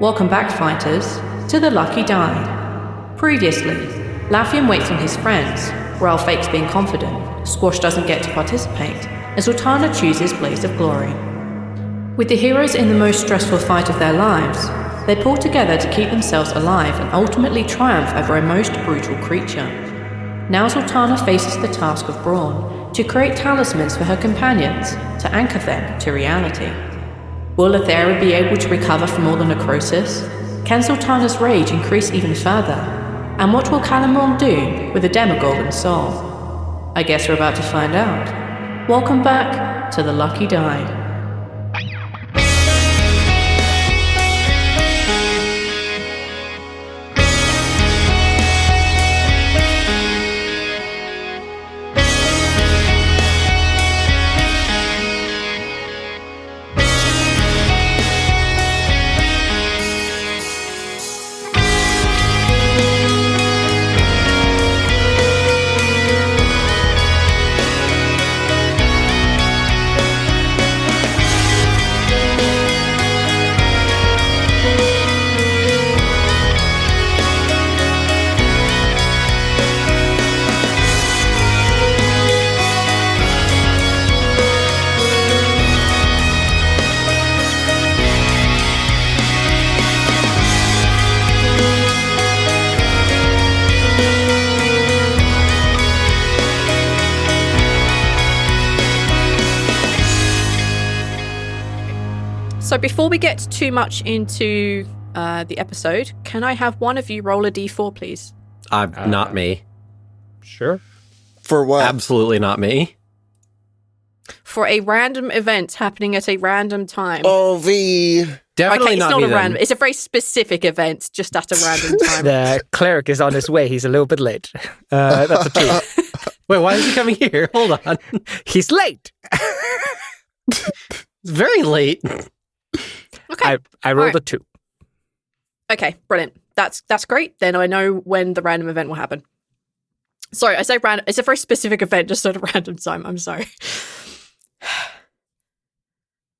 Welcome back, fighters, to the Lucky Die. Previously, Lathian waits on his friends. Rhal fakes being confident. Squash doesn't get to participate, and Zaltanna chooses Blaze of Glory. With the heroes in the most stressful fight of their lives, they pull together to keep themselves alive and ultimately triumph over a most brutal creature. Now Zaltanna faces the task of Brawn to create talismans for her companions to anchor them to reality. Will Ethera be able to recover from all the necrosis? Can Zaltanna's rage increase even further? And what will Calamorn do with the Demogorgon soul? I guess we're about to find out. Welcome back to the Lucky Die. So before we get too much into the episode, can I have one of you roll a d4, please? Not me. Sure. For what? Absolutely not me. For a random event happening at a random time. Oh, V. Definitely okay, not it's not me a then. random. It's a very specific event, just at a random time. The cleric is on his way. He's a little bit late. That's a 2. Wait, why is he coming here? Hold on. He's late. It's very late. Okay. I rolled Right. a 2. Okay, brilliant. That's great. Then I know when the random event will happen. Sorry, I say random. It's a very specific event, just at a random time. I'm sorry.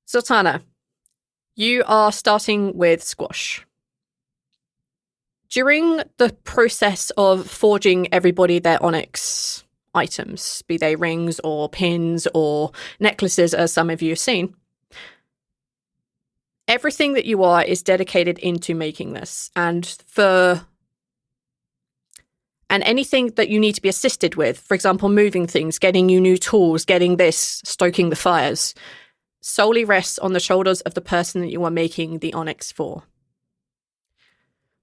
Zaltanna, you are starting with Squash. During the process of forging everybody their onyx items, be they rings or pins or necklaces, as some of you have seen, everything that you are is dedicated into making this. And anything that you need to be assisted with, for example, moving things, getting you new tools, getting this, stoking the fires, solely rests on the shoulders of the person that you are making the onyx for.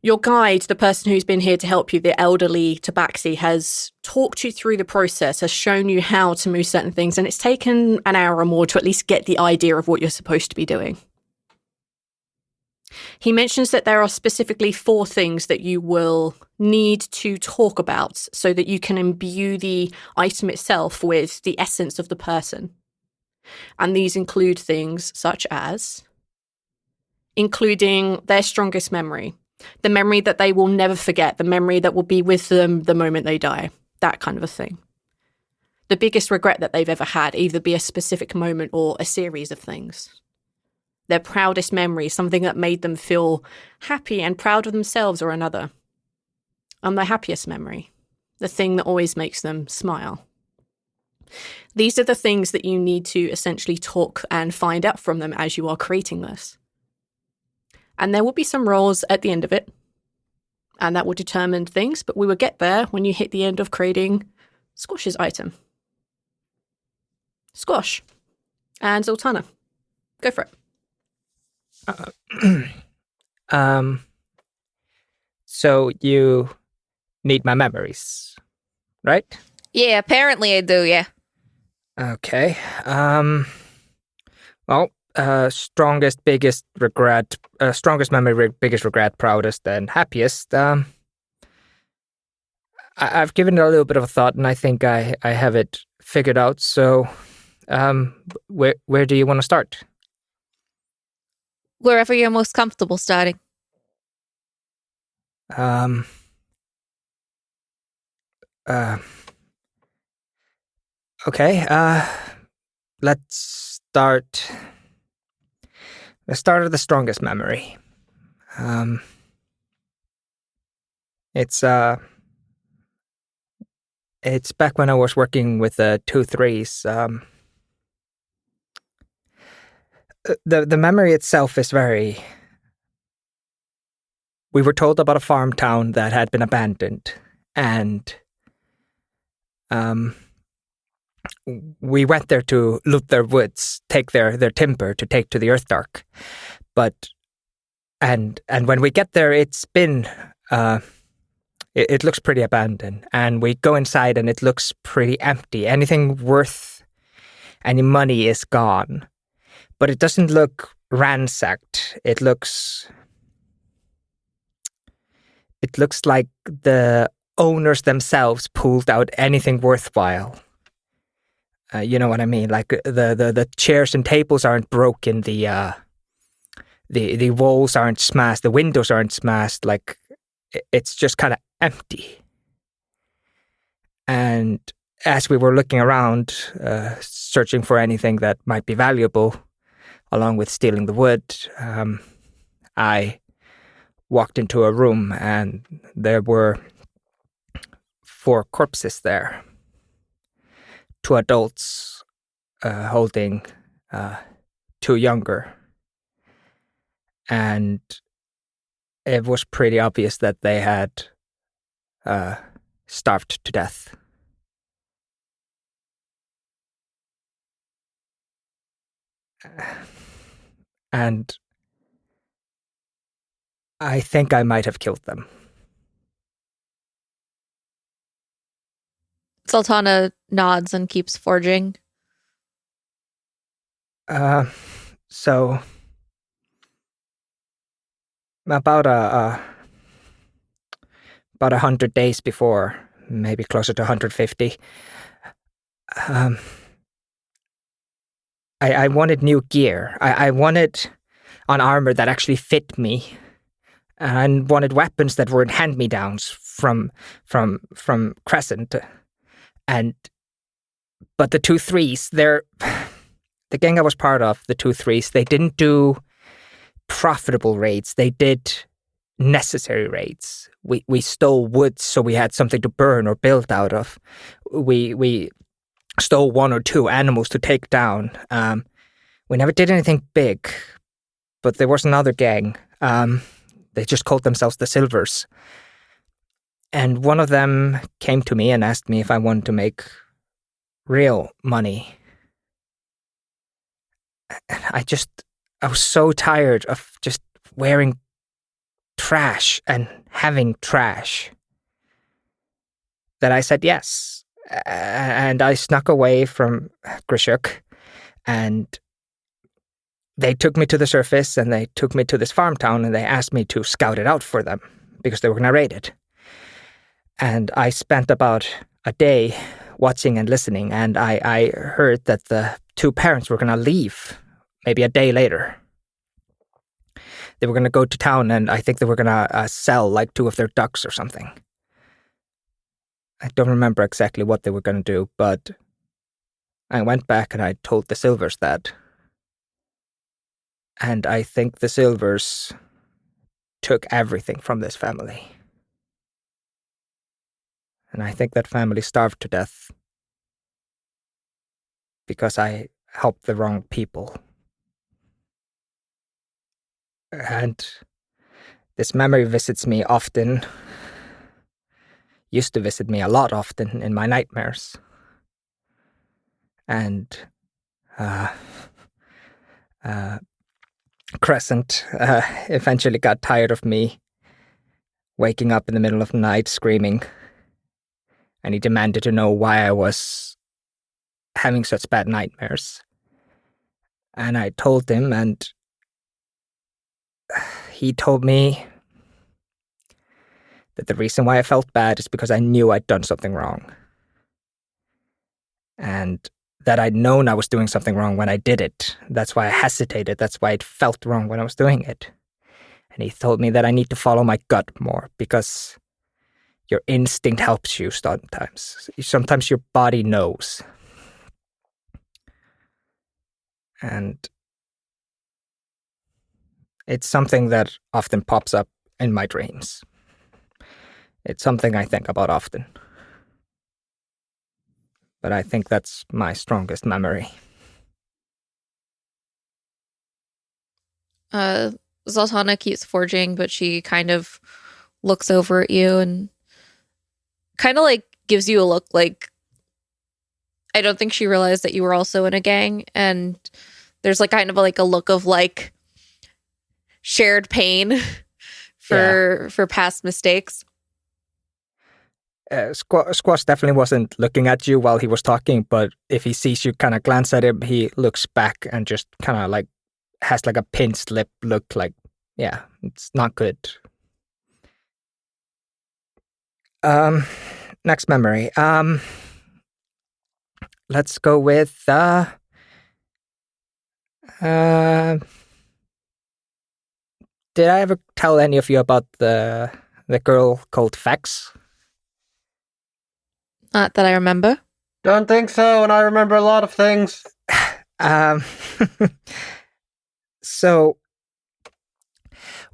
Your guide, the person who's been here to help you, the elderly tabaxi, has talked you through the process, has shown you how to move certain things, and it's taken an hour or more to at least get the idea of what you're supposed to be doing. He mentions that there are specifically 4 things that you will need to talk about so that you can imbue the item itself with the essence of the person. And these include things such as including their strongest memory, the memory that they will never forget, the memory that will be with them the moment they die, that kind of a thing. The biggest regret that they've ever had, either be a specific moment or a series of things. Their proudest memory, something that made them feel happy and proud of themselves or another. And their happiest memory, the thing that always makes them smile. These are the things that you need to essentially talk and find out from them as you are creating this. And there will be some rolls at the end of it, and that will determine things, but we will get there when you hit the end of creating Squash's item. Squash and Zaltanna, go for it. So you need my memories, right? Yeah, apparently I do, yeah. Okay. Well, strongest, biggest regret, strongest memory, biggest regret, proudest, and happiest. I've given it a little bit of a thought, and I think I have it figured out. So, where do you want to start? Wherever you're most comfortable starting. Okay. Let's start. Let's start with the strongest memory. It's back when I was working with the 2-3s. The memory itself is very. We were told about a farm town that had been abandoned, and we went there to loot their woods, take their timber to take to the Earthdark. But and when we get there, it's been it looks pretty abandoned, and we go inside and it looks pretty empty. Anything worth any money is gone, but it doesn't look ransacked. It looks like the owners themselves pulled out anything worthwhile. You know what I mean? Like the chairs and tables aren't broken, the walls aren't smashed, the windows aren't smashed. Like it's just kind of empty. And as we were looking around, searching for anything that might be valuable, along with stealing the wood, I walked into a room and there were 4 corpses there. 2 adults holding 2 younger. And it was pretty obvious that they had starved to death. And I think I might have killed them. Zaltanna nods and keeps forging. So about 100 days before, maybe closer to 150, I wanted new gear. I wanted an armor that actually fit me, and wanted weapons that weren't hand-me-downs from Crescent. But the 2-3s, the gang I was part of, the 2-3s, they didn't do profitable raids. They did necessary raids. We stole wood so we had something to burn or build out of. We stole 1 or 2 animals to take down. We never did anything big, but there was another gang. They just called themselves the Silvers. And one of them came to me and asked me if I wanted to make real money. And I was so tired of just wearing trash and having trash that I said yes. And I snuck away from Grishuk, and they took me to the surface and they took me to this farm town and they asked me to scout it out for them because they were going to raid it. And I spent about a day watching and listening, and I heard that the 2 parents were going to leave maybe a day later. They were going to go to town, and I think they were going to sell like 2 of their ducks or something. I don't remember exactly what they were going to do, but I went back and I told the Silvers that. And I think the Silvers took everything from this family. And I think that family starved to death because I helped the wrong people. And this memory visits me often, used to visit me a lot often in my nightmares. And Crescent eventually got tired of me waking up in the middle of the night screaming, and he demanded to know why I was having such bad nightmares. And I told him, and he told me that the reason why I felt bad is because I knew I'd done something wrong. And that I'd known I was doing something wrong when I did it. That's why I hesitated. That's why it felt wrong when I was doing it. And he told me that I need to follow my gut more because your instinct helps you sometimes. Sometimes your body knows. And It's something that often pops up in my dreams. It's something I think about often. But I think that's my strongest memory. Zaltanna keeps forging, but she kind of looks over at you and kind of like gives you a look like I don't think she realized that you were also in a gang, and there's like kind of like a look of like shared pain for past mistakes. Squash definitely wasn't looking at you while he was talking, but if he sees you kind of glance at him, he looks back and just kind of like has like a pinched lip look, like, yeah, it's not good. Next memory. Let's go with did I ever tell any of you about the girl called Fex? Not that I remember. Don't think so, and I remember a lot of things. So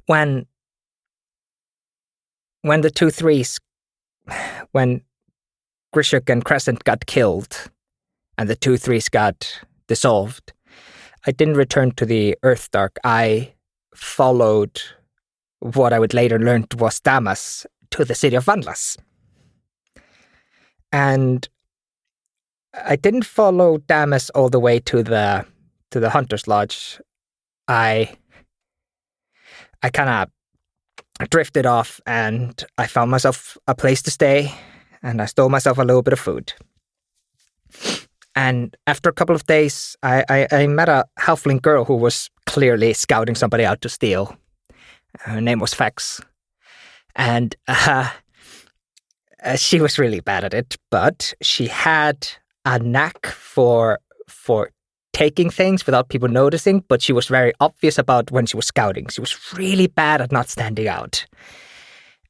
when the 2-3s, when Grishuk and Crescent got killed and the 2-3s got dissolved, I didn't return to the Earthdark. I followed what I would later learn was Damas to the city of Vanlas. And I didn't follow Damas all the way to the Hunter's Lodge. I kind of drifted off, and I found myself a place to stay, and I stole myself a little bit of food. And after a couple of days, I met a halfling girl who was clearly scouting somebody out to steal. Her name was Fex. And she was really bad at it, but she had a knack for taking things without people noticing, but she was very obvious about when she was scouting. She was really bad at not standing out.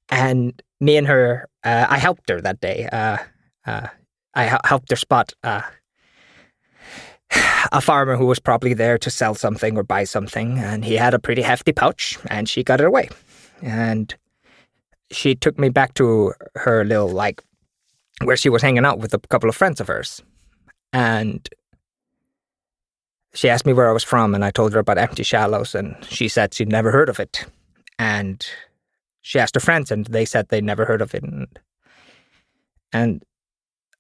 And me and her, I helped her that day. I helped her spot a farmer who was probably there to sell something or buy something, and he had a pretty hefty pouch, and she got it away. And she took me back to her little, like, where she was hanging out with a couple of friends of hers. And she asked me where I was from, and I told her about Empty Shallows, and she said she'd never heard of it. And she asked her friends, and they said they'd never heard of it. And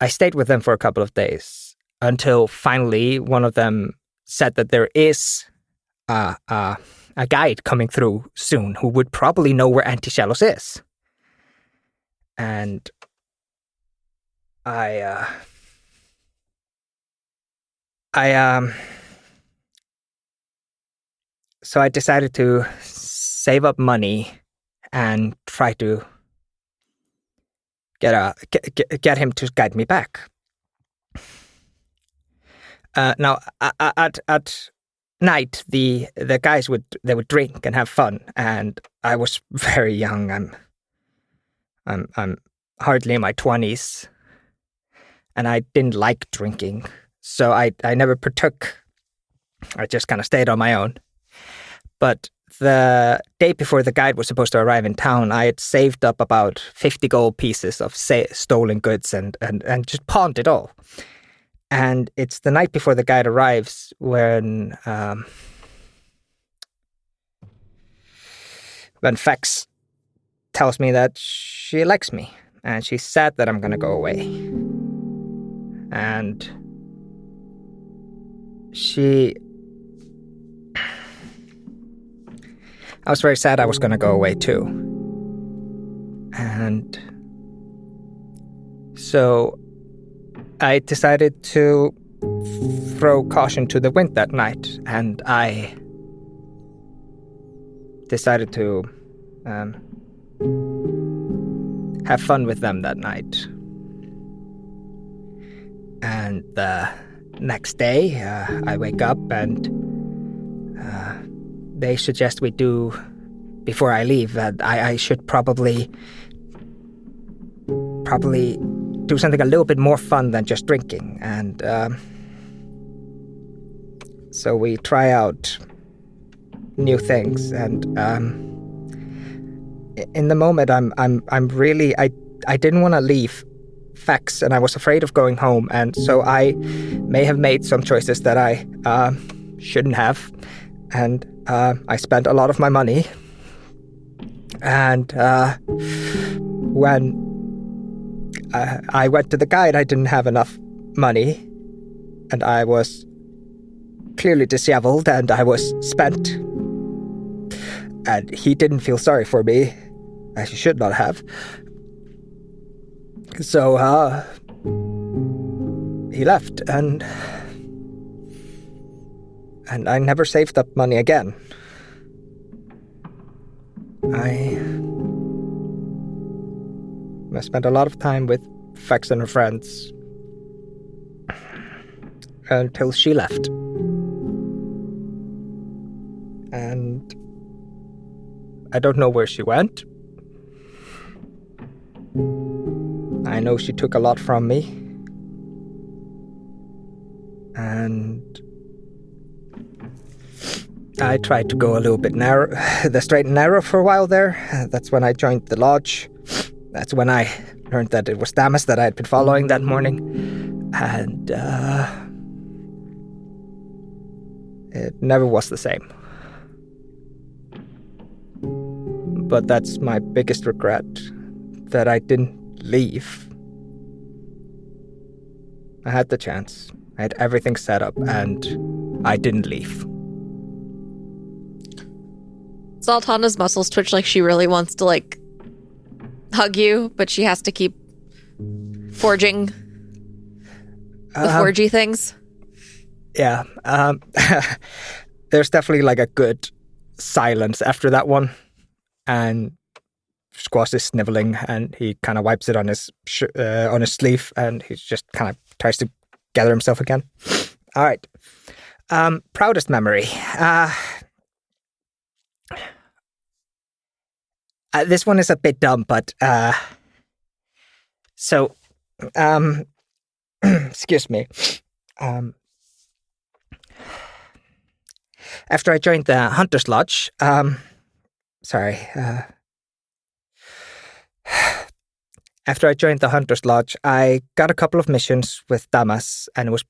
I stayed with them for a couple of days until finally one of them said that there is a guide coming through soon who would probably know where Empty Shallows is. And so I decided to save up money and try to get him to guide me back. Now, at night, the guys would drink and have fun, and I was very young. I'm hardly in my 20s, and I didn't like drinking, so I never partook. I just kind of stayed on my own. But the day before the guide was supposed to arrive in town, I had saved up about 50 gold pieces of stolen goods and just pawned it all. And it's the night before the guide arrives when Fex tells me that she likes me, and she's sad that I'm going to go away. And I was very sad I was going to go away too. And so I decided to throw caution to the wind that night, and I decided to have fun with them that night. And the next day, I wake up and they suggest we do, before I leave, that I should probably do something a little bit more fun than just drinking. And so we try out new things, and in the moment, I'm really I didn't want to leave Fex, and I was afraid of going home, and so I may have made some choices that I shouldn't have, and I spent a lot of my money, and when I went to the guide, I didn't have enough money, and I was clearly disheveled, and I was spent, and he didn't feel sorry for me, as he should not have. So, he left, and I never saved up money again. I spent a lot of time with Fex and her friends until she left. And I don't know where she went. I know she took a lot from me. And I tried to go a little bit narrow, the straight and narrow for a while there. That's when I joined the lodge. That's when I learned that it was Damas that I had been following that morning. And it never was the same. But that's my biggest regret, that I didn't leave. I had the chance. I had everything set up, and I didn't leave. Zaltanna's muscles twitch like she really wants to, like, hug you, but she has to keep forging the forgy things. Yeah. There's definitely, like, a good silence after that one. And Squash is sniveling, and he kind of wipes it on his sleeve, and he just kind of tries to gather himself again. All right. Proudest memory. This one is a bit dumb, but excuse me. After I joined the Hunter's Lodge, after I joined the Hunter's Lodge, I got a couple of missions with Damas, and it was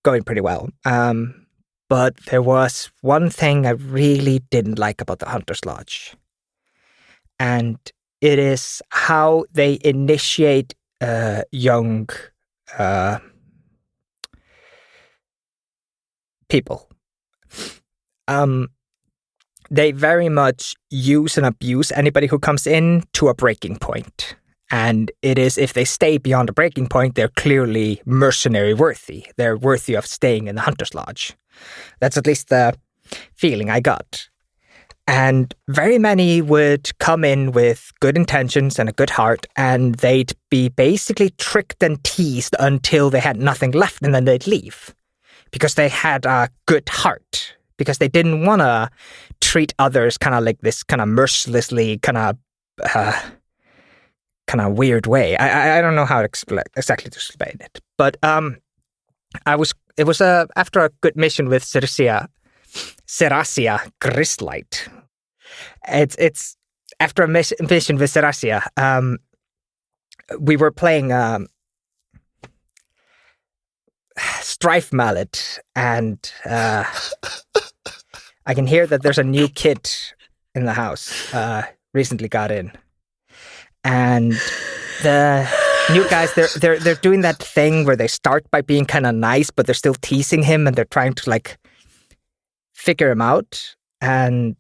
going pretty well. But there was one thing I really didn't like about the Hunter's Lodge. And it is how they initiate young people. They very much use and abuse anybody who comes in to a breaking point. And it is, if they stay beyond the breaking point, they're clearly mercenary worthy. They're worthy of staying in the Hunter's Lodge. That's at least the feeling I got. And very many would come in with good intentions and a good heart, and they'd be basically tricked and teased until they had nothing left, and then they'd leave. Because they had a good heart. Because they didn't want to treat others kind of like this kind of mercilessly kind of weird way. I don't know how to exactly to explain it. But it was after a good mission with Seracia Gristlight. It's after a mission with Seracia. We were playing Strife Mallet, and I can hear that there's a new kid in the house. Recently got in, and the new guys they're doing that thing where they start by being kind of nice, but they're still teasing him, and they're trying to like figure him out, and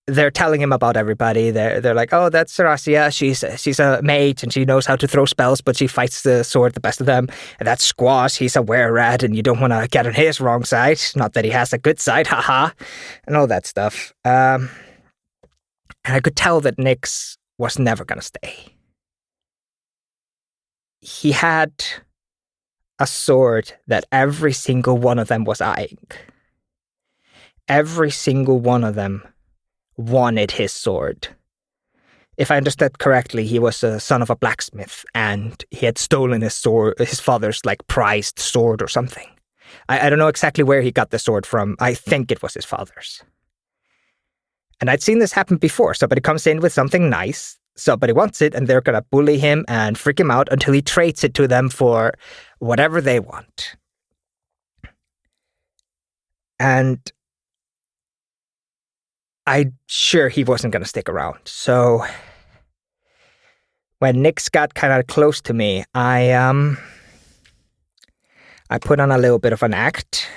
they're telling him about everybody. They're like, oh, that's Seracia. She's a mage and she knows how to throw spells, but she fights the sword the best of them. And that's Squash. He's a were-rat and you don't want to get on his wrong side. Not that he has a good side, haha, and all that stuff. And I could tell that Nyx was never going to stay. He had a sword that every single one of them was eyeing. Every single one of them wanted his sword. If I understood correctly, he was a son of a blacksmith, and he had stolen his sword, his father's like prized sword or something. I don't know exactly where he got the sword from. I think it was his father's. And I'd seen this happen before. Somebody comes in with something nice, somebody wants it, and they're going to bully him and freak him out until he trades it to them for whatever they want. And I'm sure he wasn't going to stick around. So when Nyx got kind of close to me, I put on a little bit of an act,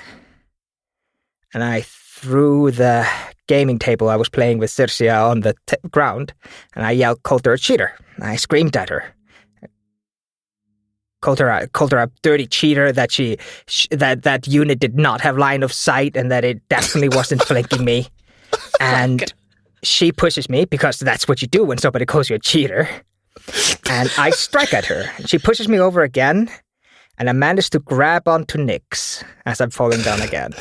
and I threw the gaming table I was playing with Circia on the ground, and I called her a cheater. I screamed at her. Called her a dirty cheater, that that unit did not have line of sight, and that it definitely wasn't flanking me. And she pushes me, because that's what you do when somebody calls you a cheater. And I strike at her. She pushes me over again, and I manage to grab onto Nyx as I'm falling down again.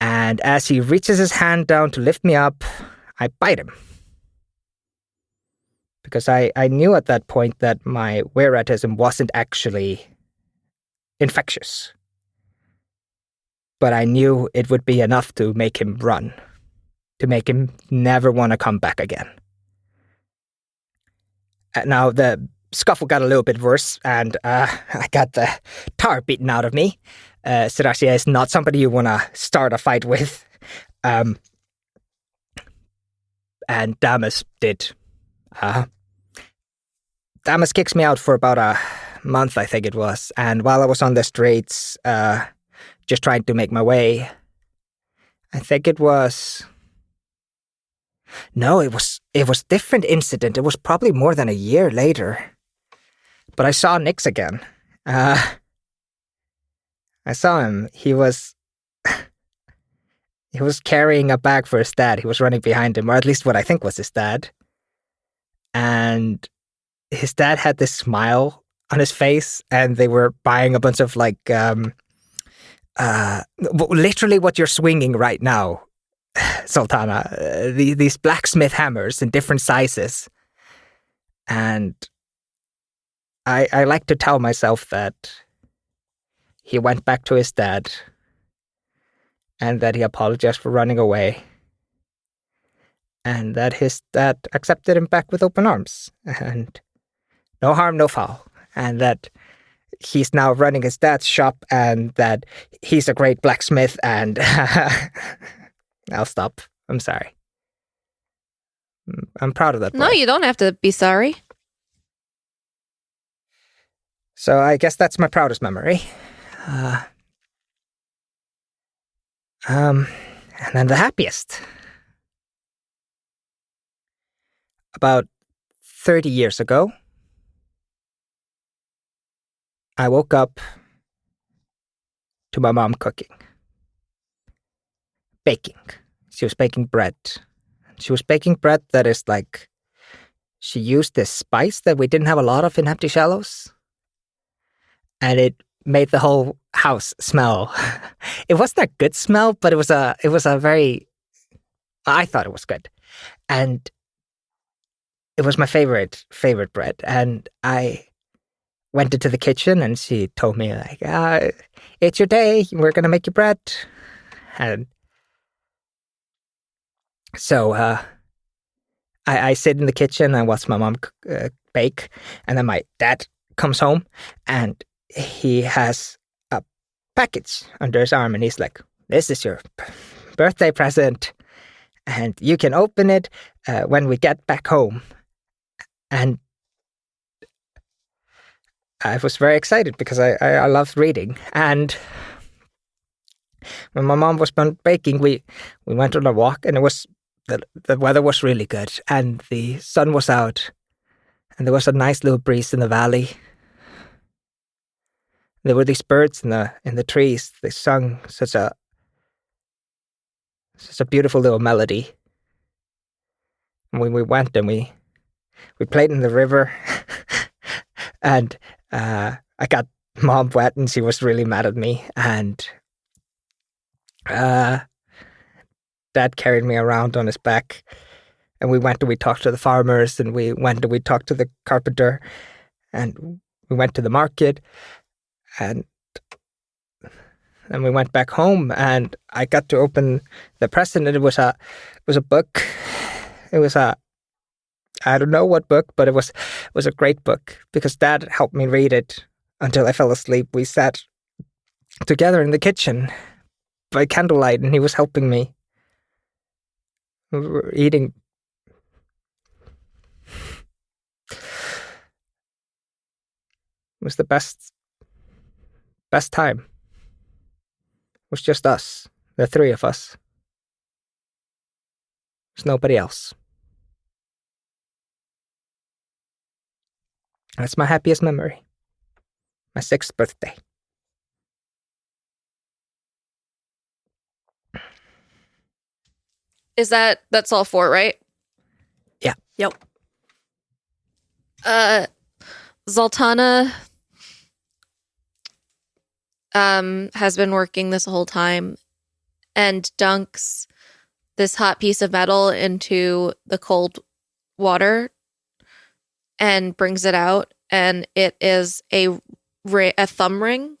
And as he reaches his hand down to lift me up, I bite him. Because I knew at that point that my weretism wasn't actually infectious. But I knew it would be enough to make him run. To make him never want to come back again. Now, the scuffle got a little bit worse, and I got the tar beaten out of me. Siracia is not somebody you want to start a fight with. And Damas did. Damas kicks me out for about a month, I think it was. And while I was on the streets, just trying to make my way, I think it was... No, it was different incident. It was probably more than a year later. But I saw Nyx again. I saw him. He was carrying a bag for his dad. He was running behind him, or at least what I think was his dad. And his dad had this smile on his face, and they were buying a bunch of literally what you're swinging right now, Zaltanna. These blacksmith hammers in different sizes. And I like to tell myself that he went back to his dad and that he apologized for running away and that his dad accepted him back with open arms and no harm, no foul, and that he's now running his dad's shop and that he's a great blacksmith and I'll stop. I'm sorry. I'm proud of that boy. No, you don't have to be sorry. So I guess that's my proudest memory. And then the happiest. About 30 years ago, I woke up to my mom cooking. Baking. She was baking bread. She was baking bread that is like... She used this spice that we didn't have a lot of in Empty Shallows. And it made the whole house smell. It wasn't a good smell, but it was a very... I thought it was good. And it was my favorite bread. And I went into the kitchen and she told me, like, it's your day. We're going to make you bread. And so I sit in the kitchen and watch my mom bake. And then my dad comes home and he has a package under his arm and he's like, this is your birthday present and you can open it when we get back home. And I was very excited because I loved reading. And when my mom was done baking, we went on a walk and it was the weather was really good and the sun was out and there was a nice little breeze in the valley. There were these birds in the trees. They sung such a beautiful little melody. And when we went and we played in the river, and I got mom wet, and she was really mad at me. And Dad carried me around on his back, and we went and we talked to the farmers, and we went and we talked to the carpenter, and we went to the market. And and we went back home, and I got to open the present, and it was a book. It was I don't know what book, but it was a great book because Dad helped me read it until I fell asleep. We sat together in the kitchen by candlelight, and he was helping me. We were eating. It was the best time. It was just us, the three of us. There's nobody else. That's my happiest memory. My 6th birthday. That's all 4, right? Yeah. Yep. Zaltanna has been working this whole time and dunks this hot piece of metal into the cold water and brings it out, and it is a thumb ring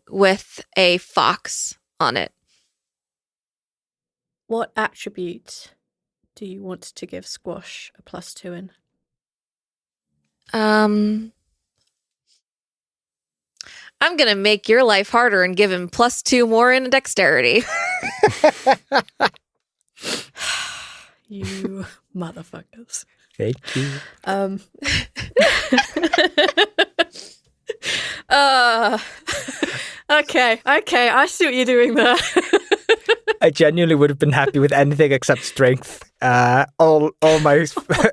with a fox on it. What attribute do you want to give Squash a +2 in? I'm gonna make your life harder and give him +2 more in dexterity. You motherfuckers. Thank you. Okay, I see what you're doing there. I genuinely would have been happy with anything except strength. All my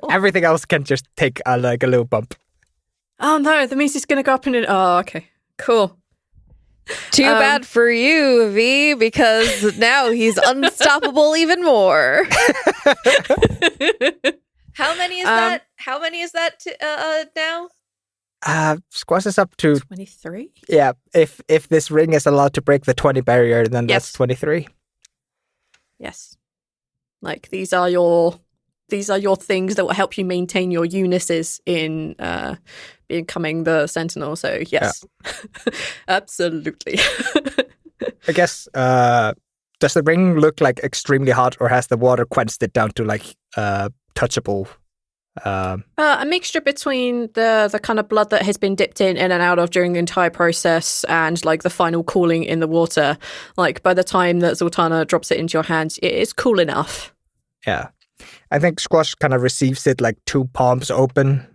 everything else can just take a little bump. Oh no, that means he's gonna go up in it. Oh, okay. Cool. Too bad for you, V, because now he's unstoppable even more. How many is that? How many is that now? Squash is up to 23? Yeah, if this ring is allowed to break the 20 barrier, then that's 23. Yes. Like these are your things that will help you maintain your unuses in becoming the Sentinel. So yes, absolutely. I guess. Does the ring look like extremely hot, or has the water quenched it down to like touchable? A mixture between the kind of blood that has been dipped in and out of during the entire process and like the final cooling in the water. Like by the time that Zaltanna drops it into your hands, it is cool enough. Yeah. I think Squash kind of receives it like 2 palms open,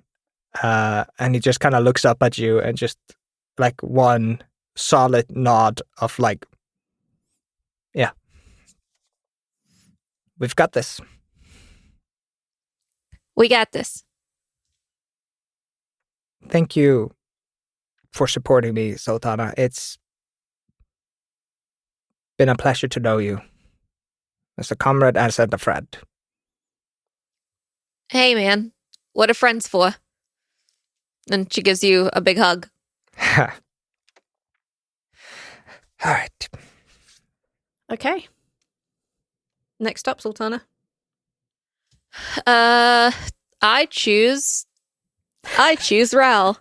and he just kind of looks up at you and just like one solid nod of like, yeah, we've got this. We got this. Thank you for supporting me, Zaltanna. It's been a pleasure to know you as a comrade and as a friend. Hey, man. What are friends for? And she gives you a big hug. All right. Okay. Next up, Zaltanna. I choose Rhal.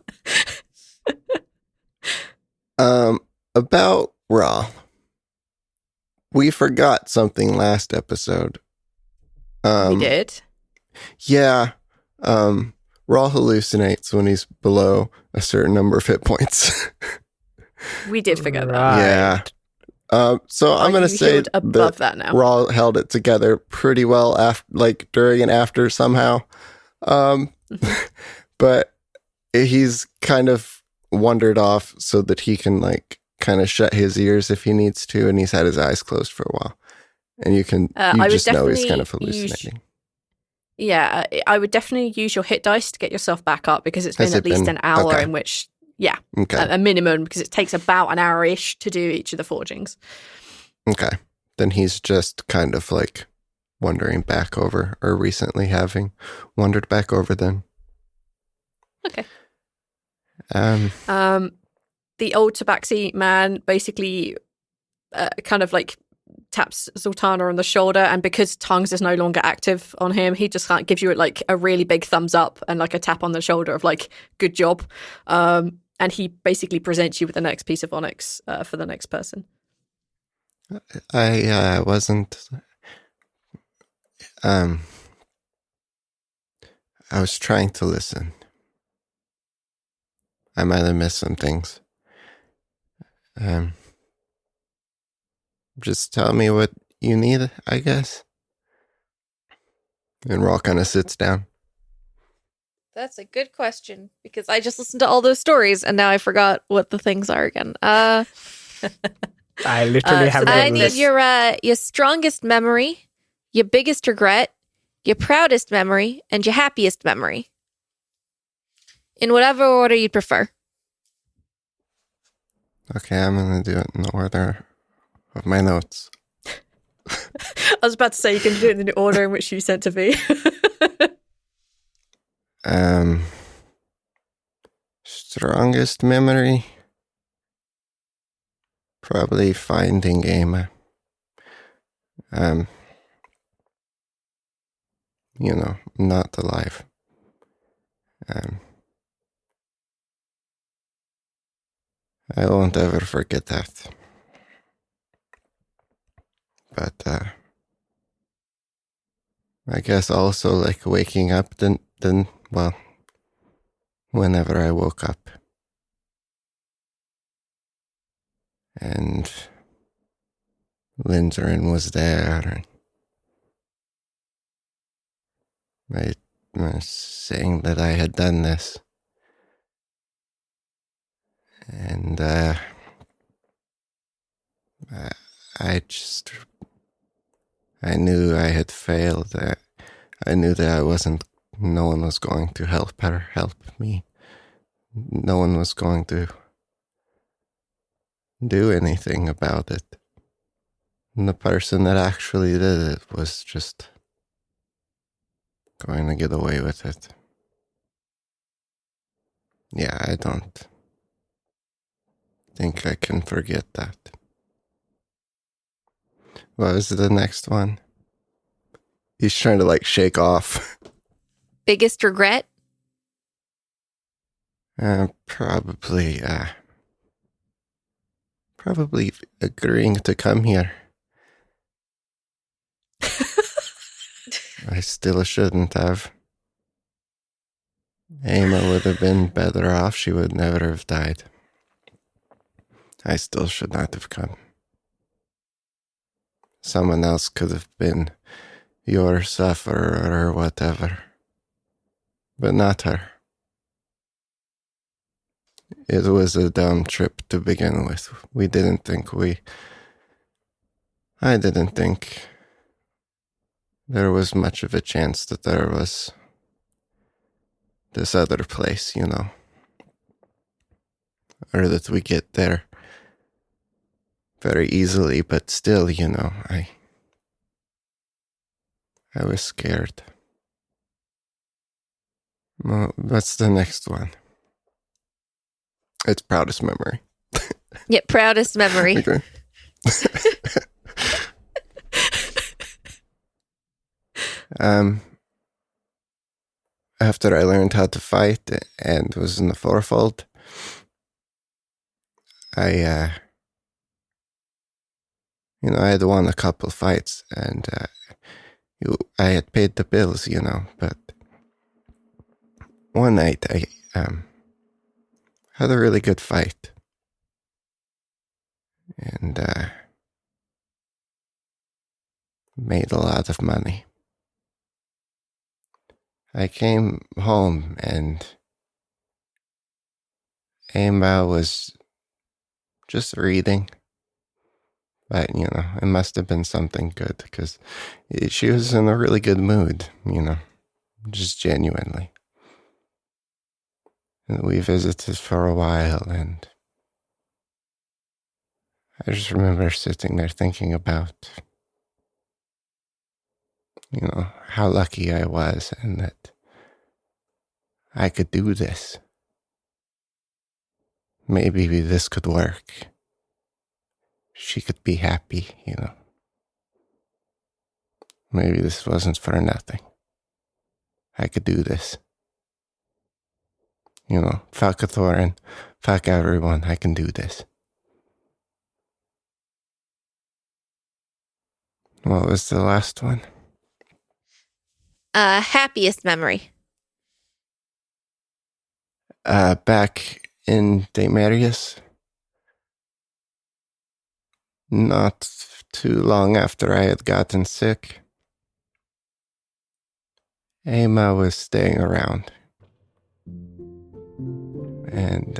About Rhal. We forgot something last episode. We did. Yeah. Rhal hallucinates when he's below a certain number of hit points. We did forget that. Right. Yeah. So I'm going to say above that now. Rhal held it together pretty well after, like during and after somehow. But he's kind of wandered off so that he can like kind of shut his ears if he needs to, and he's had his eyes closed for a while. And you just know he's kind of hallucinating. Yeah, I would definitely use your hit dice to get yourself back up because it's been at least an hour in which, a minimum, because it takes about an hour-ish to do each of the forgings. Okay. Then he's just kind of like wandering back over, or recently having wandered back over then. Okay. The old tabaxi man basically kind of like taps Zaltanna on the shoulder, and because tongues is no longer active on him, he just gives you like a really big thumbs up and like a tap on the shoulder of like, good job. And he basically presents you with the next piece of onyx for the next person. I wasn't. I was trying to listen. I might have missed some things. Just tell me what you need, I guess. And Rhal kind of sits down. That's a good question, because I just listened to all those stories and now I forgot what the things are again. I literally have I a need list. your strongest memory, your biggest regret, your proudest memory, and your happiest memory. In whatever order you'd prefer. Okay, I'm going to do it in the order of my notes. I was about to say you can do it in the order in which you sent to me. Strongest memory? Probably finding Emma. Not alive. I won't ever forget that. But, I guess also like waking up, whenever I woke up. And Lindsay was there. I was saying that I had done this. And I knew I had failed. I knew that no one was going to help me. No one was going to do anything about it. And the person that actually did it was just going to get away with it. Yeah, I don't think I can forget that. What was the next one? He's trying to shake off. Biggest regret? Probably agreeing to come here. I still shouldn't have. Emma would have been better off. She would never have died. I still should not have come. Someone else could have been your sufferer or whatever. But not her. It was a dumb trip to begin with. I didn't think there was much of a chance that there was this other place, or that we get there very easily, but still, I was scared. Well, what's the next one? It's Proudest Memory. Yeah, proudest memory. Okay. After I learned how to fight and was in the fourfold, I had won a couple fights, and I had paid the bills, but one night I had a really good fight, and made a lot of money. I came home and Emma was just reading. But, it must have been something good because she was in a really good mood, just genuinely. And we visited for a while, and I just remember sitting there thinking about, how lucky I was and that I could do this. Maybe this could work. She could be happy, Maybe this wasn't for nothing. I could do this. fuck a Thorin, fuck everyone, I can do this. What was the last one? Happiest Memory. Back in Daemarius. Not too long after I had gotten sick, Emma was staying around. And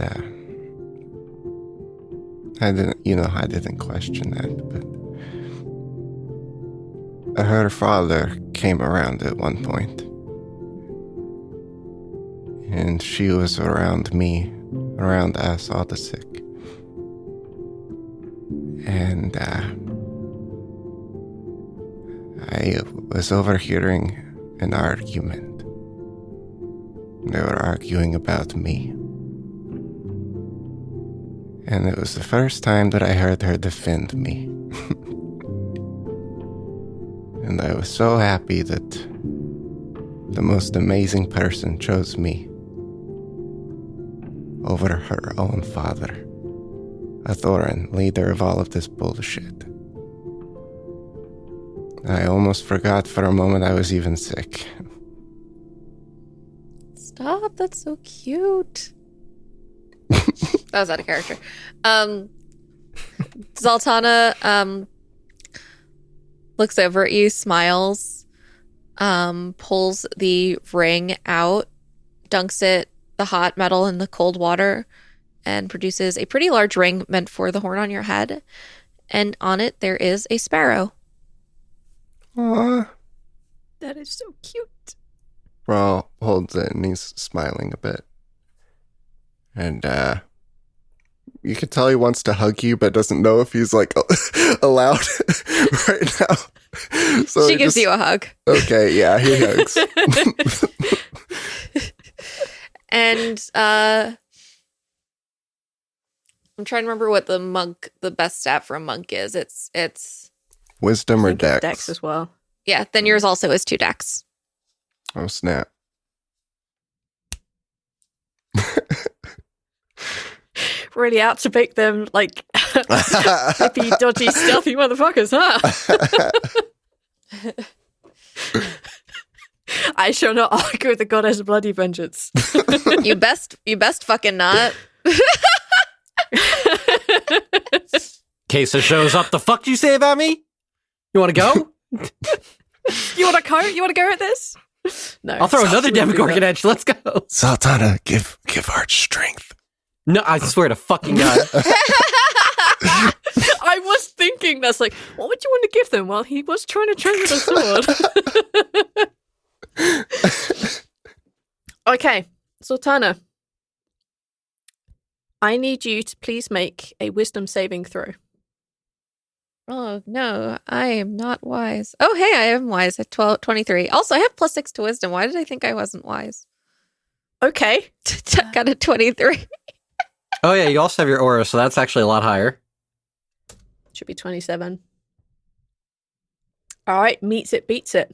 I didn't question that, but her father came around at one point. And she was around me, around us, all the sick. And I was overhearing an argument. They were arguing about me. And it was the first time that I heard her defend me. And I was so happy that the most amazing person chose me over her own father, a Thorin, leader of all of this bullshit. I almost forgot for a moment I was even sick. Stop, that's so cute. That was out of character. Zaltanna looks over at you, smiles, pulls the ring out, dunks the hot metal in the cold water, and produces a pretty large ring meant for the horn on your head. And on it, there is a sparrow. Aww. That is so cute. Rhal holds it and he's smiling a bit. And you can tell he wants to hug you, but doesn't know if he's like allowed right now. So she gives you a hug. Okay, yeah, he hugs. And I'm trying to remember what the best stat for a monk is. It's wisdom or dex? Dex as well. Yeah, then yours also is 2 dex. Oh, snap. Really out to pick them like hippy, dodgy, stealthy motherfuckers, huh? I shall not argue with the goddess of bloody vengeance. You best fucking not. Queso shows up. The fuck you say about me? You want to go? You want to go? You want to go at this? No. I'll throw another Demogorgon edge. Let's go. Zaltanna, give Arch strength. No, I swear to fucking God. I was thinking that's like, what would you want to give them? Well, he was trying to train with a sword. Okay, Zaltanna. I need you to please make a wisdom saving throw. Oh, no, I am not wise. Oh, hey, I am wise at 23. Also, I have +6 to wisdom. Why did I think I wasn't wise? Okay. Got a 23. Oh, yeah, you also have your aura, so that's actually a lot higher. Should be 27. All right, meets it, beats it.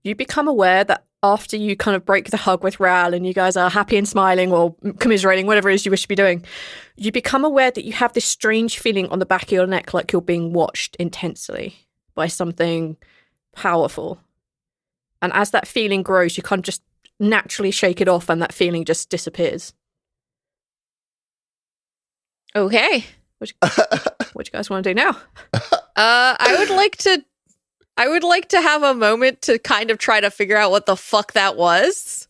You become aware that after you kind of break the hug with Rhal and you guys are happy and smiling or commiserating, whatever it is you wish to be doing, you become aware that you have this strange feeling on the back of your neck like you're being watched intensely by something powerful. And as that feeling grows, you kind of just naturally shake it off and that feeling just disappears. Okay. What you guys want to do now? I would like to have a moment to kind of try to figure out what the fuck that was.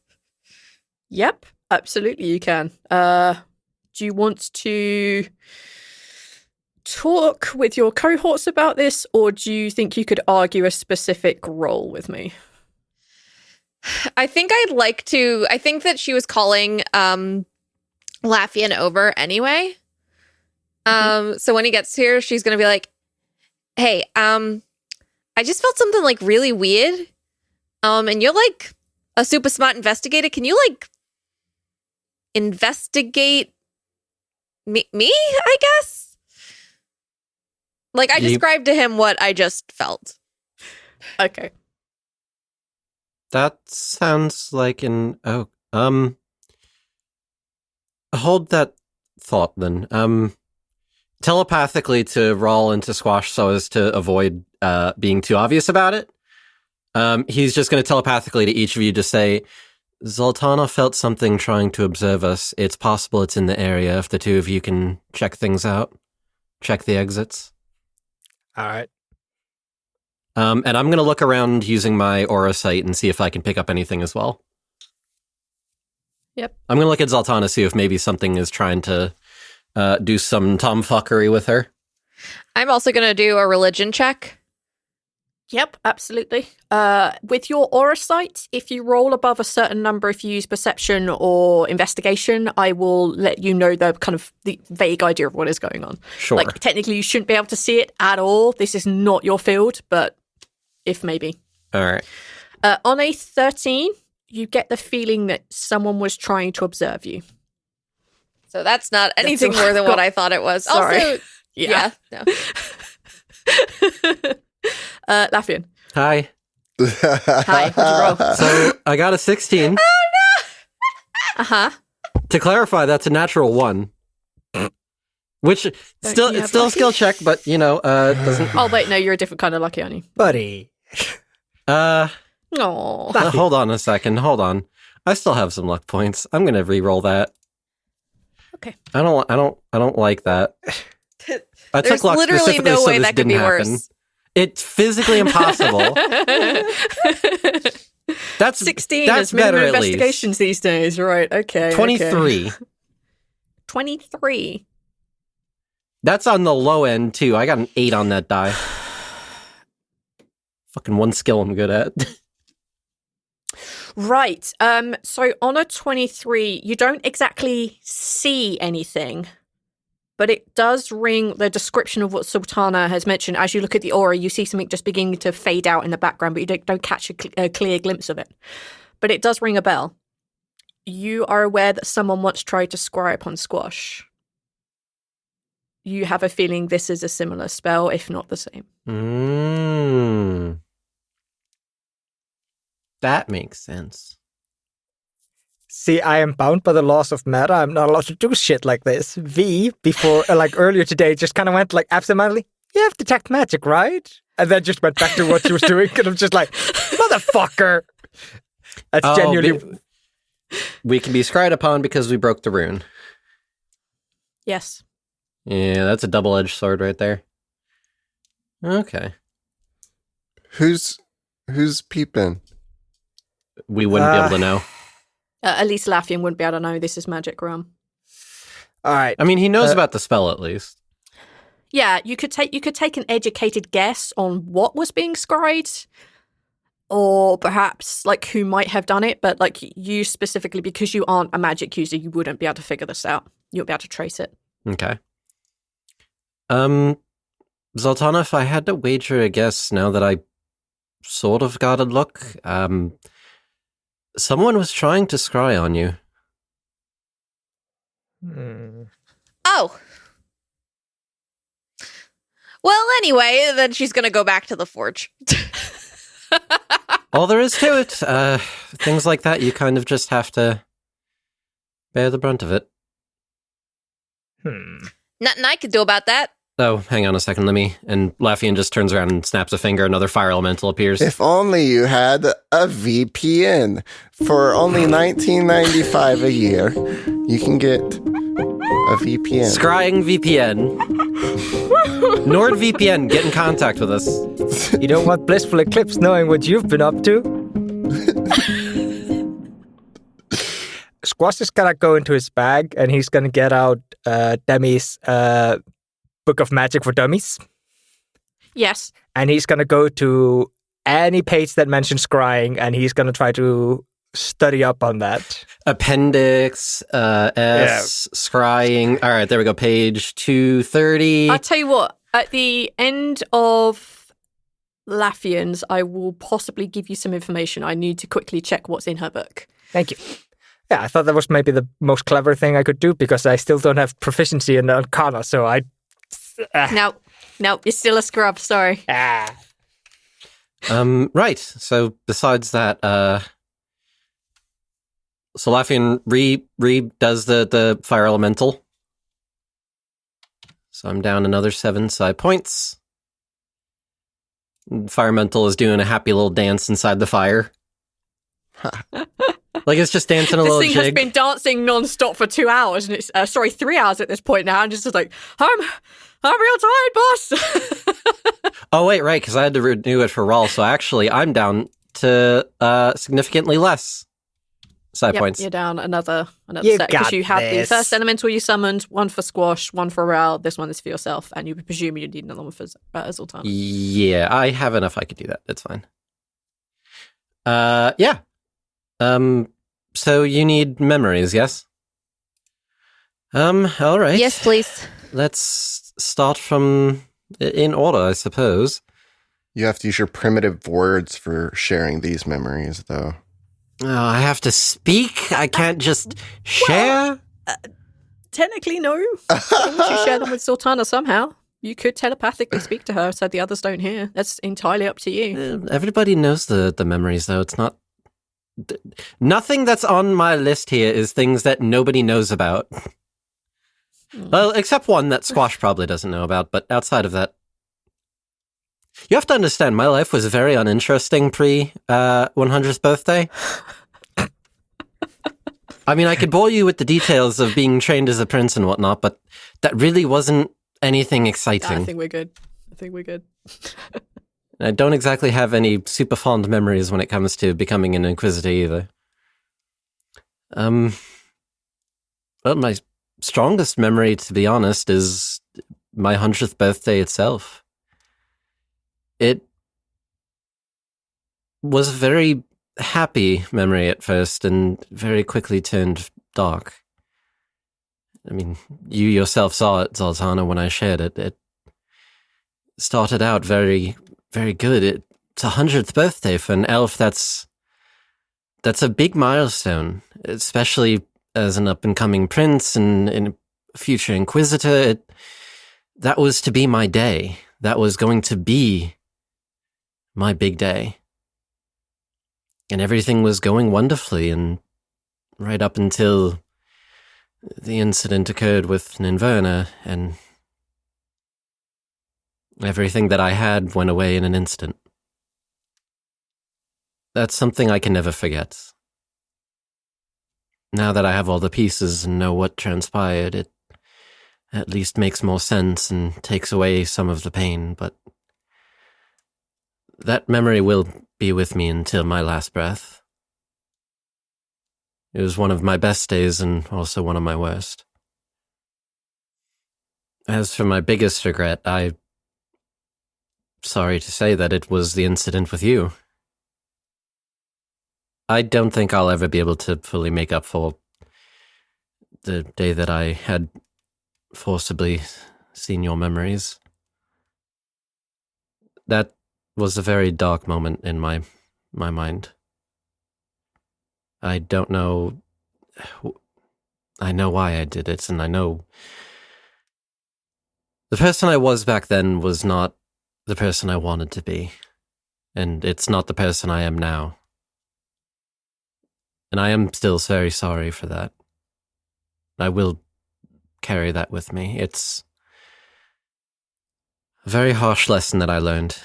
Yep, absolutely you can. Do you want to talk with your cohorts about this, or do you think you could argue a specific role with me? I think I'd like to. I think that she was calling Laffian over anyway. So when he gets here, she's gonna be like, "Hey, I just felt something like really weird. And you're like a super smart investigator. Can you like investigate me, I guess?" Like I described to him what I just felt. Okay. That sounds like an hold that thought then. Telepathically to Rhal and to Squash so as to avoid being too obvious about it. He's just going to telepathically to each of you just say, Zaltanna felt something trying to observe us. It's possible it's in the area if the two of you can check things out. Check the exits. All right. And I'm going to look around using my aura sight and see if I can pick up anything as well. Yep. I'm going to look at Zaltanna, see if maybe something is trying to do some tomfuckery with her. I'm also going to do a religion check. Yep, absolutely. With your aura sight, if you roll above a certain number, if you use perception or investigation, I will let you know the kind of the vague idea of what is going on. Sure. Like, technically, you shouldn't be able to see it at all. This is not your field, but if maybe. All right. On a 13, you get the feeling that someone was trying to observe you. So that's not anything more than what I thought it was. Sorry. Also, yeah no. Laffian. Hi. Hi, what'd you roll? So I got a 16. Uh-huh. To clarify, that's a natural 1. Which it's still a skill check, but doesn't. Oh wait, no, you're a different kind of lucky, aren't you? Buddy. Oh. Hold on a second. Hold on. I still have some luck points. I'm gonna re-roll that. Okay. I don't like that. I There's took luck literally specifically no so way this that could didn't be happen. worse. It's physically impossible. That's 16 That's is minimum better at least. investigations these days, right? Okay. 23. 23. That's on the low end too. I got an 8 on that die. Fucking one skill I'm good at. Right. So on a 23, you don't exactly see anything, but it does ring the description of what Zaltanna has mentioned. As you look at the aura, you see something just beginning to fade out in the background, but you don't catch a clear glimpse of it. But it does ring a bell. You are aware that someone once tried to scry upon Squash. You have a feeling this is a similar spell, if not the same. That makes sense. See, I am bound by the laws of matter. I'm not allowed to do shit like this. V, before, earlier today, just kind of went absentmindedly, you have detect magic, right? And then just went back to what she was doing. And I'm just like, motherfucker. That's genuinely... We can be scryed upon because we broke the rune. Yes. Yeah, that's a double-edged sword right there. Okay. Who's peeping? We wouldn't be able to know. At least Laffian wouldn't be able to know this is magic realm. All right. I mean, he knows about the spell at least. Yeah, you could take an educated guess on what was being scryed, or perhaps who might have done it. But you specifically, because you aren't a magic user, you wouldn't be able to figure this out. You wouldn't be able to trace it. Okay. Zaltanna, if I had to wager a guess, now that I sort of got a look, someone was trying to scry on you. Oh. Well, anyway, then she's going to go back to the forge. All there is to it. Things like that, you kind of just have to bear the brunt of it. Nothing I could do about that. Oh, hang on a second, and Laffian just turns around and snaps a finger, another fire elemental appears. If only you had a VPN. For only $19.95 a year, you can get a VPN. Scrying VPN. NordVPN, get in contact with us. You don't want blissful eclipse knowing what you've been up to? Squash is gonna go into his bag and he's gonna get out Demi's Book of Magic for Dummies. Yes. And he's gonna go to any page that mentions scrying and he's gonna try to study up on that. Appendix, scrying. All right, there we go. Page 230. I'll tell you what, at the end of Laffian's, I will possibly give you some information. I need to quickly check what's in her book. Thank you. Yeah, I thought that was maybe the most clever thing I could do because I still don't have proficiency in Arcana, so I... No, you're still a scrub, sorry. Right, so besides that, So Laffian does the fire elemental. So I'm down another 7 side points. Fire elemental is doing a happy little dance inside the fire. Like it's just dancing a little jig. This thing has been dancing non-stop for 2 hours, and it's 3 hours at this point now. And just like, I'm real tired, boss. Oh wait, right, because I had to renew it for Rhal. So actually, I'm down to significantly less side points. You're down another You set because you have this. the first elemental you summoned, one for Squash, one for Rhal. This one is for yourself, and you presume you need another one for Zaltanna. Yeah, I have enough. I could do that. It's fine. Yeah. So you need memories, yes? All right. Yes, please. Let's start from in order, I suppose. You have to use your primitive words for sharing these memories, though. Oh, I have to speak? I can't just share? Technically, no. As long as you share them with Zaltanna somehow. You could telepathically speak to her so the others don't hear. That's entirely up to you. Everybody knows the memories, though. It's not... Nothing that's on my list here is things that nobody knows about. Well, except one that Squash probably doesn't know about, but outside of that... You have to understand, my life was very uninteresting pre-100th birthday. I mean, I could bore you with the details of being trained as a prince and whatnot, but that really wasn't anything exciting. I think we're good. I don't exactly have any super fond memories when it comes to becoming an Inquisitor either. Well, my strongest memory, to be honest, is my 100th birthday itself. It was a very happy memory at first and very quickly turned dark. I mean, you yourself saw it, Zaltanna, when I shared it. It started out very, very good. It's a 100th birthday for an elf. That's a big milestone, especially as an up-and-coming prince and a future Inquisitor. That was to be my day. That was going to be my big day. And everything was going wonderfully, and right up until the incident occurred with Ninverna, and everything that I had went away in an instant. That's something I can never forget. Now that I have all the pieces and know what transpired, it at least makes more sense and takes away some of the pain, but that memory will be with me until my last breath. It was one of my best days and also one of my worst. As for my biggest regret, sorry to say that it was the incident with you. I don't think I'll ever be able to fully make up for the day that I had forcibly seen your memories. That was a very dark moment in my mind. I don't know... I know why I did it, and I know... The person I was back then was not the person I wanted to be, and it's not the person I am now. And I am still very sorry for that. I will carry that with me. It's a very harsh lesson that I learned.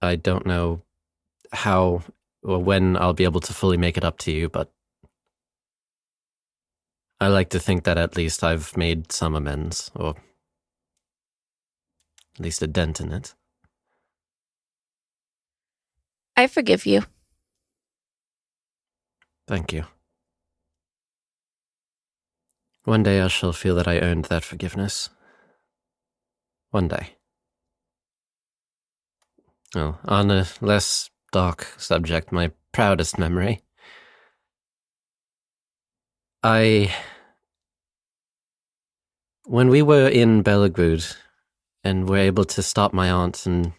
I don't know how or when I'll be able to fully make it up to you, but I like to think that at least I've made some amends, or at least a dent in it. I forgive you. Thank you. One day I shall feel that I earned that forgiveness. One day. Well, on a less dark subject, my proudest memory. When we were in Belagrud and were able to stop my aunt and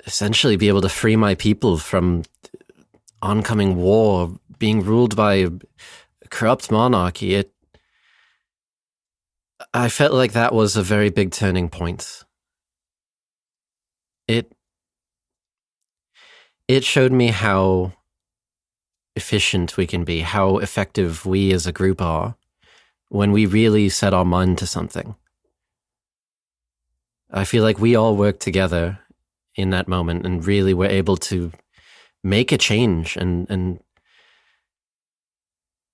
essentially be able to free my people from oncoming war, being ruled by a corrupt monarchy, I felt like that was a very big turning point. It showed me how efficient we can be, how effective we as a group are when we really set our mind to something. I feel like we all worked together in that moment and really were able to make a change, and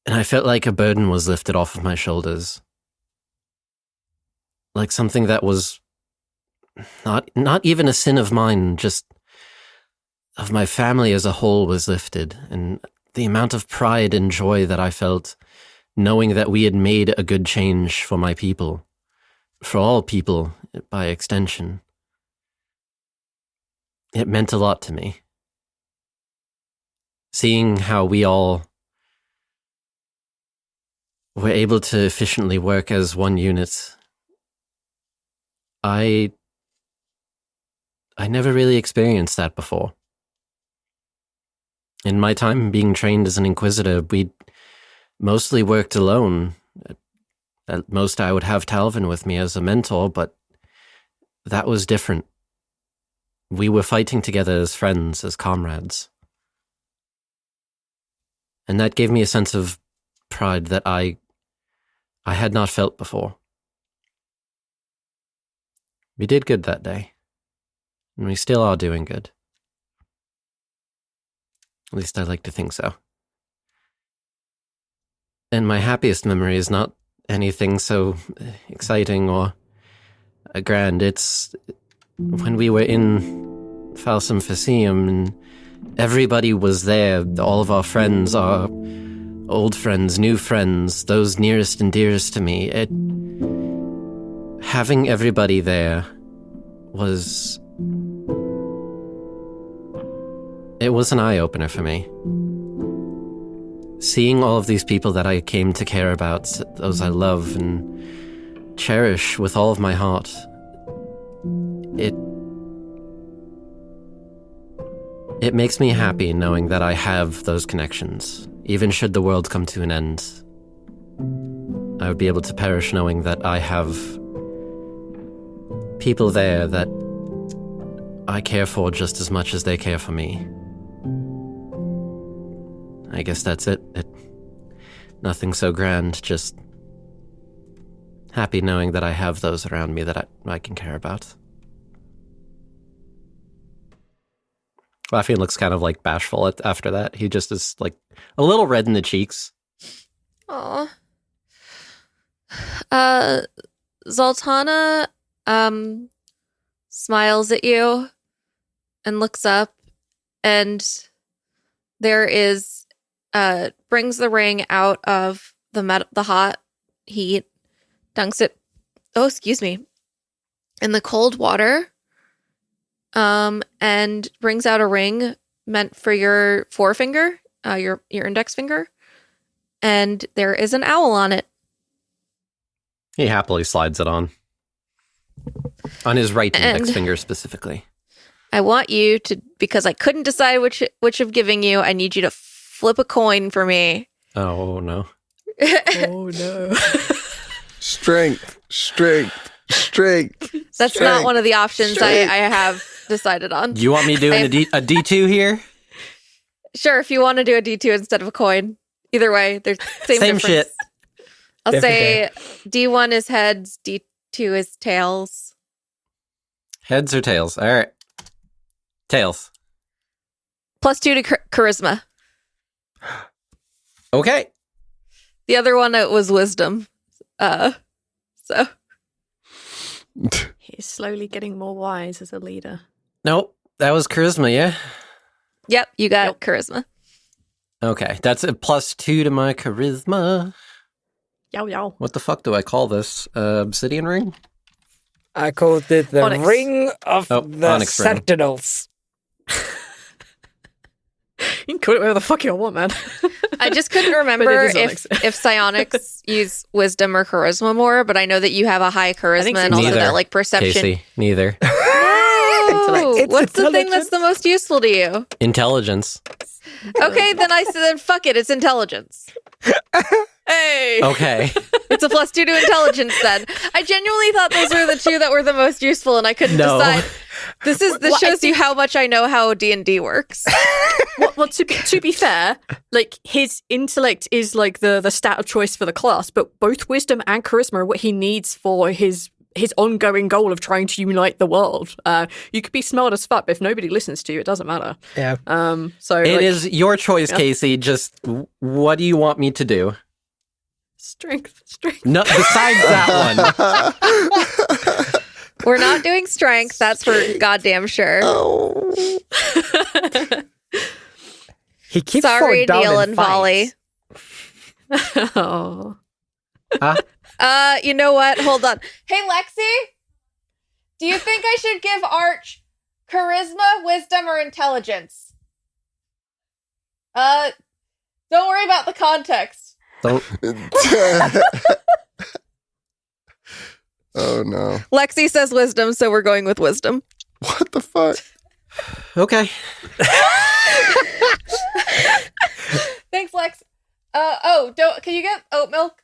I felt like a burden was lifted off of my shoulders. Like something that was not even a sin of mine, just of my family as a whole was lifted. And the amount of pride and joy that I felt knowing that we had made a good change for my people, for all people by extension. It meant a lot to me. Seeing how we all were able to efficiently work as one unit, I never really experienced that before. In my time being trained as an Inquisitor, we mostly worked alone. At most, I would have Talvin with me as a mentor, but that was different. We were fighting together as friends, as comrades. And that gave me a sense of pride that I had not felt before. We did good that day, and we still are doing good. At least I like to think so. And my happiest memory is not anything so exciting or grand. It's when we were in Falsum Facium and everybody was there, all of our friends, our old friends, new friends, those nearest and dearest to me. Having everybody there was an eye-opener for me. Seeing all of these people that I came to care about, those I love and cherish with all of my heart, it makes me happy knowing that I have those connections. Even should the world come to an end, I would be able to perish knowing that I have people there that I care for just as much as they care for me. I guess that's it. Nothing so grand, just happy knowing that I have those around me that I can care about. Lafayette looks kind of like bashful after that. He just is like a little red in the cheeks. Aw. Zaltanna smiles at you and looks up, and there is brings the ring out of the hot heat, dunks it in the cold water, and brings out a ring meant for your forefinger, your index finger, and there is an owl on it. He happily slides it on his right index finger specifically. I want you to, because I couldn't decide which of giving you, I need you to flip a coin for me. Oh no. Oh no. Strength. That's not one of the options I have decided on. You want me doing a D2 here? Sure, if you want to do a D2 instead of a coin. Either way, they're same difference. Shit. I'll say D1 is heads, D2 is tails. Heads or tails? All right. Tails. +2 to charisma. Okay. The other one was wisdom. So He's slowly getting more wise as a leader. Nope. That was charisma, yeah? Yep, you got charisma. Okay. That's a +2 to my charisma. Yow. What the fuck do I call this? Obsidian ring? I called it the Onyx. Ring of the Onyx Sentinels. You can call it whatever the fuck you want, man. I just couldn't remember if psionics use wisdom or charisma more, but I know that you have a high charisma and also that like perception. Casey, neither. No! What's the thing that's the most useful to you? Intelligence. Okay, then fuck it, it's intelligence. Hey! Okay. It's a +2 to intelligence then. I genuinely thought those were the two that were the most useful, and I couldn't decide. This shows you how much I know how D&D works. Well, to be fair, like his intellect is like the stat of choice for the class, but both wisdom and charisma are what he needs for his ongoing goal of trying to unite the world. You could be smart as fuck, but if nobody listens to you, it doesn't matter. Yeah. So it is your choice, Casey. Just what do you want me to do? Strength. No, besides that one. We're not doing strength. That's for goddamn sure. Oh. He keeps Sorry, falling down Neil in and Volley. Oh. You know what? Hold on. Hey, Lexi, do you think I should give Arch charisma, wisdom, or intelligence? Don't worry about the context. Don't. Oh no. Lexi says wisdom, so we're going with wisdom. What the fuck? Okay. Thanks, Lex. Can you get oat milk?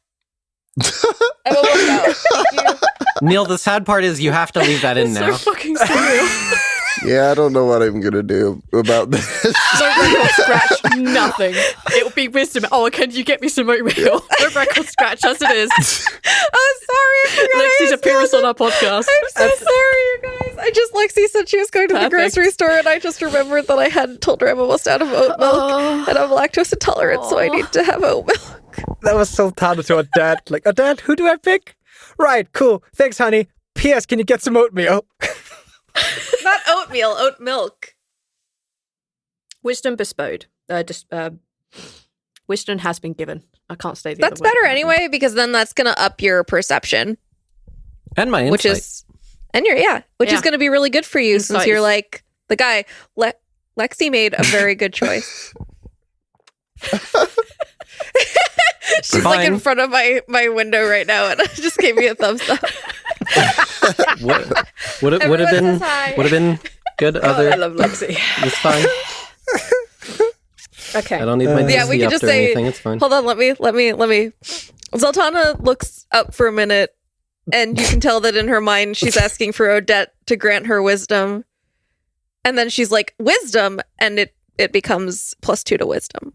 I will work out. Thank you. Neil, the sad part is you have to leave that in now. So fucking surreal. Yeah, I don't know what I'm gonna do about this. No record scratch, nothing. It will be wisdom. Oh, can you get me some oatmeal? No record scratch, as it is. Oh, sorry. I forgot Lexi's appearance on our podcast. I'm so sorry, you guys. Lexi said she was going to the grocery store, and I just remembered that I hadn't told her I'm almost out of oat milk, and I'm lactose intolerant, so I need to have oat milk. That was Zaltanna to her dad. Like, Dad, who do I pick? Right, cool. Thanks, honey. P.S. Can you get some oatmeal? Not oatmeal, oat milk. Wisdom bestowed. Wisdom has been given. I can't stay the That's other way. better anyway, because then that's going to up your perception. And my insight. Which is going to be really good for you since you're like the guy. Lexi made a very good choice. She's like in front of my window right now, and just gave me a thumbs up. Would have been good. I love Lexi. It's fine. Okay. I don't need my Yeah, we could up just or say. anything. It's fine. Hold on, let me. Zaltanna looks up for a minute, and you can tell that in her mind she's asking for Odette to grant her wisdom, and then she's like wisdom, and it becomes +2 to wisdom.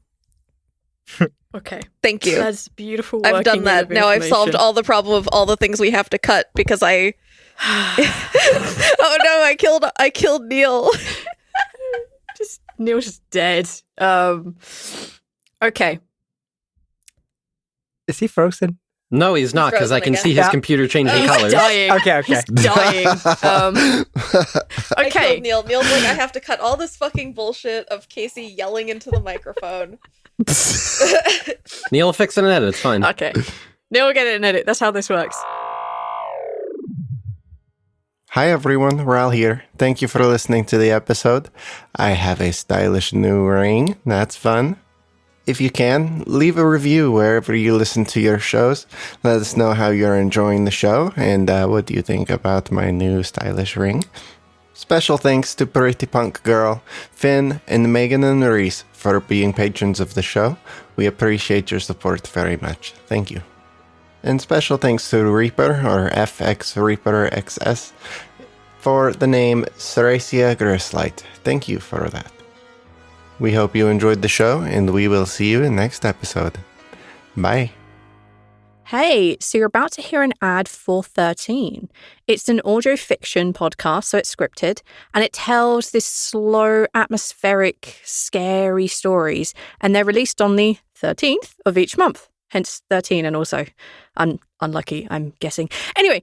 Okay. Thank you. That's beautiful. I've done that. Now I've solved all the problem of all the things we have to cut because I. Oh no! I killed Neil. Neil's just dead. Okay. Is he frozen? No, he's not, because I can see his computer changing colors. Dying. Okay. He's dying. I Okay. killed Neil. Neil's like, I have to cut all this fucking bullshit of Casey yelling into the microphone. Neil, fix it and edit. It's fine. Okay. Neil will get it and edit. That's how this works. Hi everyone, Rhal here. Thank you for listening to the episode. I have a stylish new ring. That's fun. If you can, leave a review wherever you listen to your shows. Let us know how you're enjoying the show and what do you think about my new stylish ring. Special thanks to Pretty Punk Girl, Finn, and Megan and Reese for being patrons of the show. We appreciate your support very much. Thank you. And special thanks to Reaper, or FX Reaper XS, for the name Seracia Grisslight. Thank you for that. We hope you enjoyed the show, and we will see you in next episode. Bye. Hey, so you're about to hear an ad for 13. It's an audio fiction podcast, so it's scripted, and it tells this slow, atmospheric, scary stories, and they're released on the 13th of each month, hence 13, and also unlucky, I'm guessing. Anyway,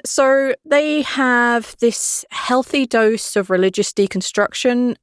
so they have this healthy dose of religious deconstruction.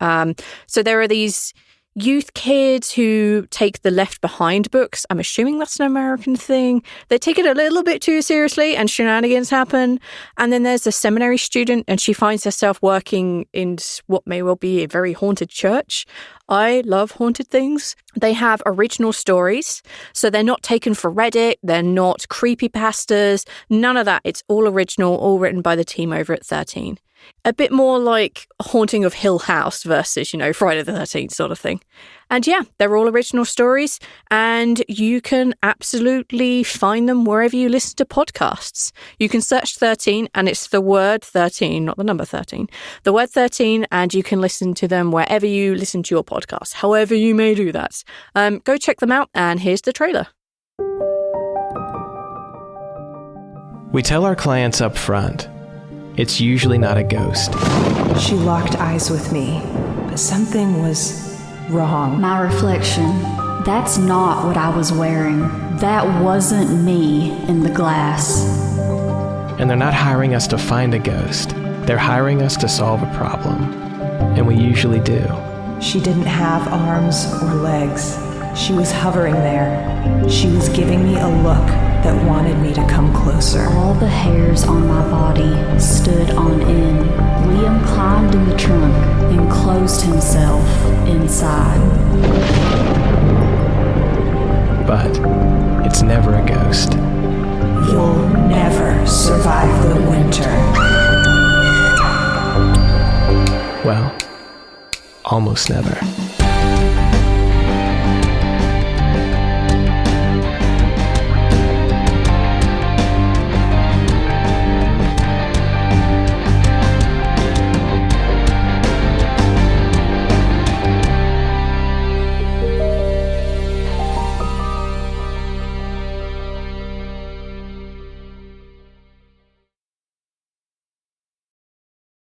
So there are these youth kids who take the Left Behind books. I'm assuming that's an American thing. They take it a little bit too seriously and shenanigans happen. And then there's a seminary student and she finds herself working in what may well be a very haunted church. I love haunted things. They have original stories. So they're not taken for Reddit. They're not creepypastas. None of that. It's all original, all written by the team over at 13. A bit more like Haunting of Hill House versus, Friday the 13th sort of thing. And yeah, they're all original stories, and you can absolutely find them wherever you listen to podcasts. You can search 13, and it's the word 13, not the number 13. The word 13, and you can listen to them wherever you listen to your podcast, however you may do that. Go check them out, and here's the trailer. We tell our clients up front, it's usually not a ghost. She locked eyes with me, but something was wrong. My reflection, that's not what I was wearing. That wasn't me in the glass. And they're not hiring us to find a ghost. They're hiring us to solve a problem. And we usually do. She didn't have arms or legs. She was hovering there. She was giving me a look that wanted me to come closer. All the hairs on my body stood on end. Liam climbed in the trunk and closed himself inside. But it's never a ghost. You'll never survive the winter. Well, almost never.